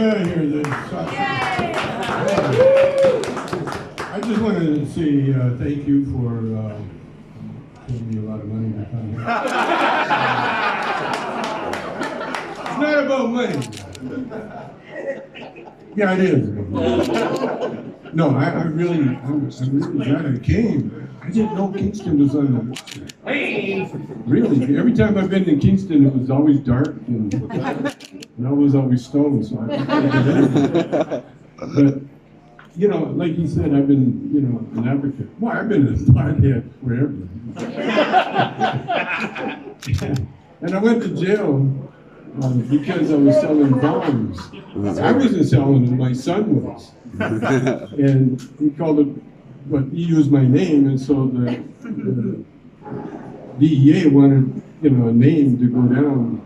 out of here. I just wanted to say thank you for giving me a lot of money to come here. It's not about money. Yeah, it is. No, I'm really glad I came. I didn't know Kingston was on the water. Really, every time I've been in Kingston, it was always dark and I was always stoned. So but you know, like he said, I've been, you know, an advocate. Well, I've been a pothead forever. And I went to jail because I was selling bombs. I wasn't selling them, my son was. And he called it, but he used my name, and so the DEA wanted, you know, a name to go down,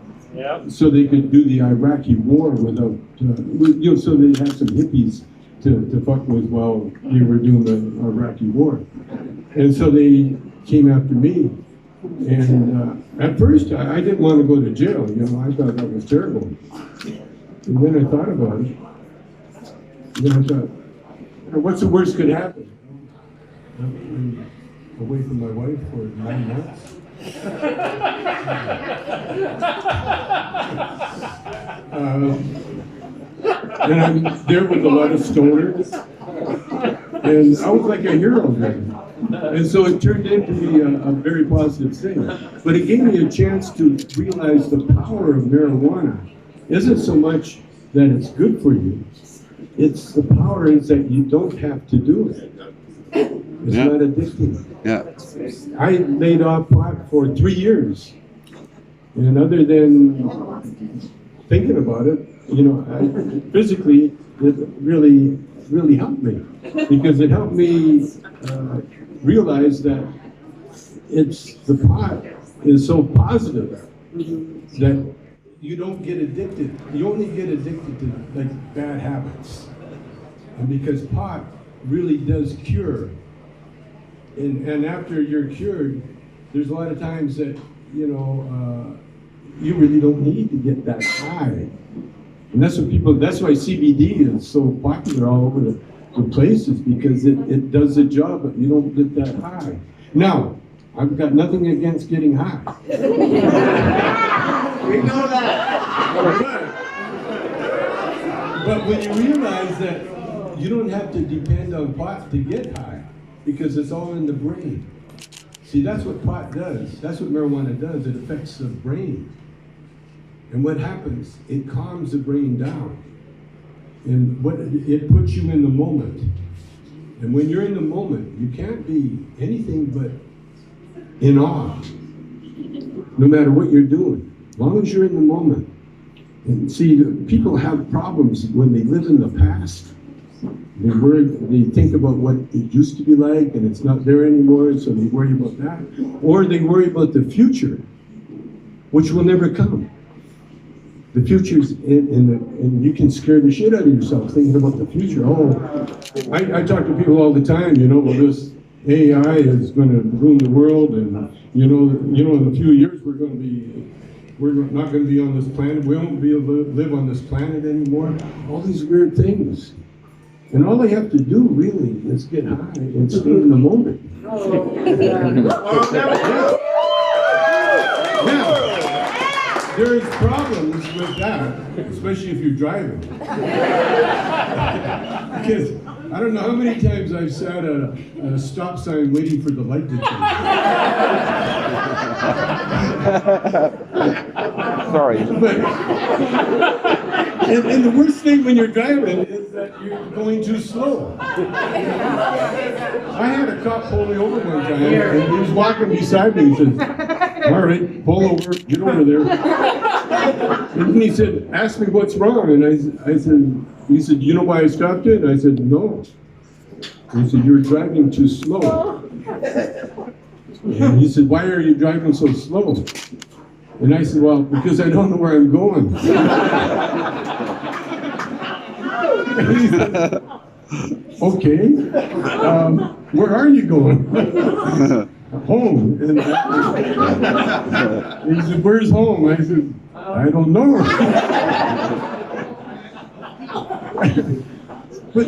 so they could do the Iraqi war without, you know, so they had some hippies to fuck with while they were doing the Iraqi war. And so they came after me. And at first, I didn't want to go to jail, you know, I thought that was terrible. And then I thought about it. And then I thought, what's the worst could happen? I'm away from my wife for 9 months. And I'm there with a lot of stoners. And I was like a hero then. And so it turned into be a very positive thing. But it gave me a chance to realize the power of marijuana isn't so much that it's good for you. It's the power is that you don't have to do it. It's not addictive. I laid off pot for 3 years. And other than thinking about it, you know, physically, it really helped me. Because it helped me realize that the pot is so positive that you don't get addicted. You only get addicted to like bad habits. And because pot really does cure. And after you're cured, there's a lot of times that, you know, you really don't need to get that high. And that's why CBD is so popular all over the places, because it does the job, but you don't get that high. Now, I've got nothing against getting high. We know that. But when you realize that you don't have to depend on pot to get high, because it's all in the brain. See, that's what pot does. That's what marijuana does. It affects the brain. And what happens? It calms the brain down. And it puts you in the moment. And when you're in the moment, you can't be anything but in awe, no matter what you're doing, as long as you're in the moment. And see, people have problems when they live in the past. They think about what it used to be like, and it's not there anymore, so they worry about that. Or they worry about the future, which will never come. The future's and you can scare the shit out of yourself thinking about the future. Oh, I talk to people all the time, you know, well, this AI is going to ruin the world, and you know, in a few years we're not going to be on this planet. We won't be able to live on this planet anymore. All these weird things. And all they have to do, really, is get high and stay in the moment. Now, there is problems with that, especially if you're driving. Because I don't know how many times I've sat at a stop sign waiting for the light to change. Sorry. And the worst thing when you're driving is that you're going too slow. I had a cop pull me over one time, and he was walking beside me. He said, "All right, pull over, get over there." And then he said, "Ask me what's wrong." And he said, "You know why I stopped you?" And I said, "No." He said, "You're driving too slow." And he said, "Why are you driving so slow?" And I said, "Well, because I don't know where I'm going." And he said, "Okay, where are you going?" "Home." And he said, "Where's home?" I said, "I don't know." But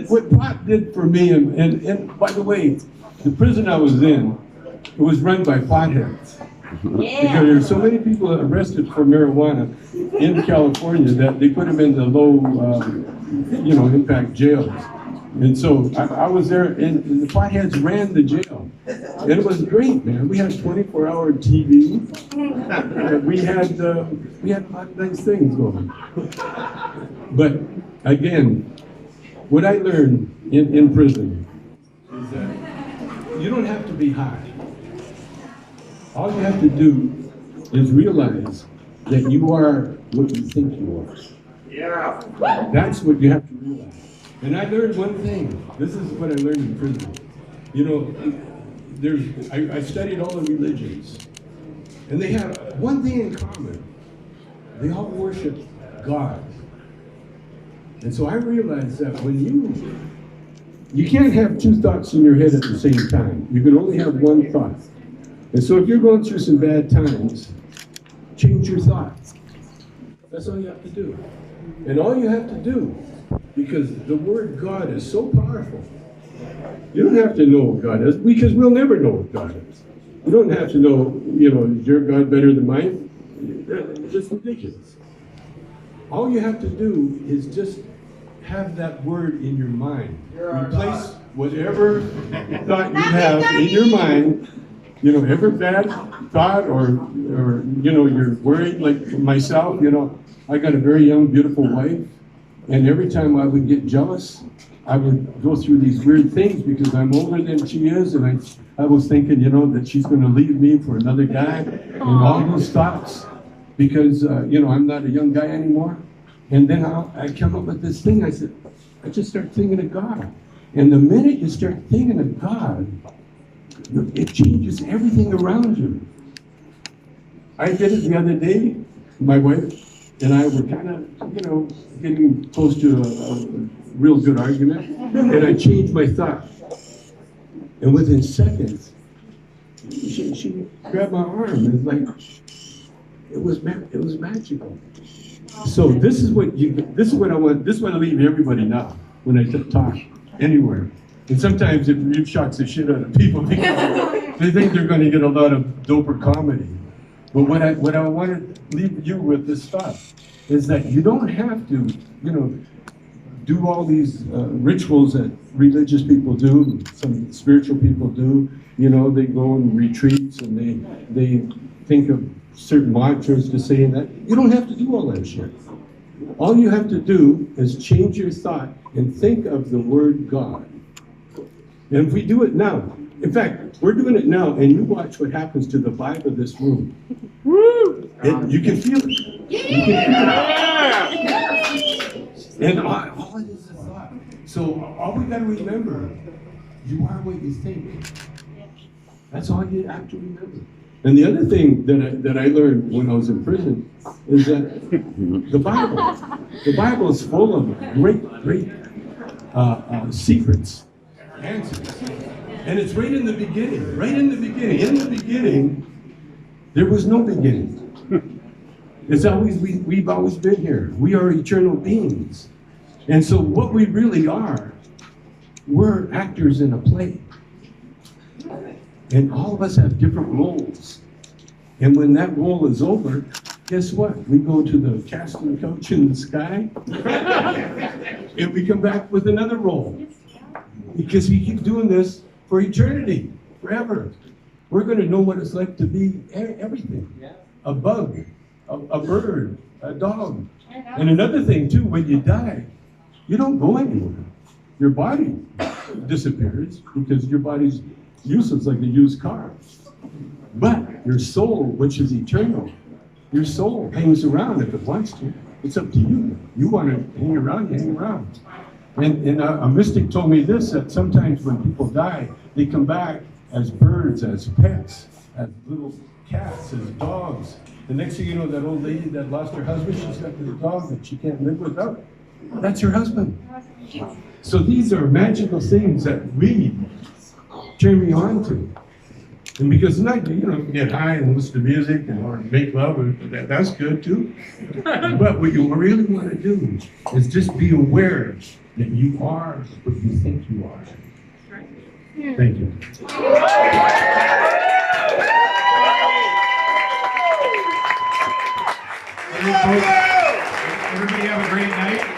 what pot did for me, and by the way, the prison I was in, it was run by potheads. Because there were so many people arrested for marijuana in California that they put them in the low, impact jails. And so I was there, and the potheads ran the jail. And it was great, man. We had 24-hour TV. We had a lot of nice things going. But again, what I learned in prison is that you don't have to be high. All you have to do is realize that you are what you think you are. Yeah. That's what you have to realize. And I learned one thing. This is what I learned in prison. You know, I studied all the religions, and they have one thing in common. They all worship God. And so I realized that when you can't have two thoughts in your head at the same time. You can only have one thought. And so if you're going through some bad times, change your thoughts. That's all you have to do. And all you have to do, because the word God is so powerful, you don't have to know what God is, because we'll never know what God is. You don't have to know, is your God better than mine? That's ridiculous. All you have to do is just have that word in your mind. Replace whatever thought you have in your mind. Every bad thought or you're worried, like myself, I got a very young, beautiful wife, and every time I would get jealous, I would go through these weird things because I'm older than she is, and I was thinking, that she's going to leave me for another guy, and all those thoughts, because, I'm not a young guy anymore. And then I come up with this thing, I said, I just start thinking of God. And the minute you start thinking of God, it changes everything around you. I did it the other day. My wife and I were kind of, getting close to a real good argument, and I changed my thought. And within seconds, she grabbed my arm. It's like it was magical. So this is what I want. This is what I leave everybody now when I talk anywhere. And sometimes it really shocks the shit out of people because they think they're going to get a lot of doper comedy. But what I want to leave you with this stuff is that you don't have to, do all these rituals that religious people do, some spiritual people do. They go on retreats and they think of certain mantras to say that. You don't have to do all that shit. All you have to do is change your thought and think of the word God. And if we do it now, in fact, we're doing it now, and you watch what happens to the vibe of this room. You can feel it. You can feel it. And all it is thought. So all we got to remember, you are what you think. That's all you have to remember. And the other thing that I learned when I was in prison is that the Bible is full of great secrets, answers. And it's right in the beginning, In the beginning, there was no beginning. It's always, we've always been here. We are eternal beings. And so what we really are, we're actors in a play. And all of us have different roles. And when that role is over, guess what? We go to the casting couch in the sky, and we come back with another role. Because we keep doing this for eternity, forever. We're going to know what it's like to be everything. A bug, a bird, a dog. And another thing too, when you die, you don't go anywhere. Your body disappears because your body's useless like a used car. But your soul, which is eternal, your soul hangs around if it wants to. It's up to you. You want to hang around, you hang around. And a mystic told me this, that sometimes when people die, they come back as birds, as pets, as little cats, as dogs. The next thing you know, that old lady that lost her husband, she's got this dog that she can't live without. That's her husband. So these are magical things that we turn me on to. And because tonight, you know, get high and listen to music and or make love, that's good too. But what you really want to do is just be aware that you are what you think you are. Thank you. Everybody have a great night.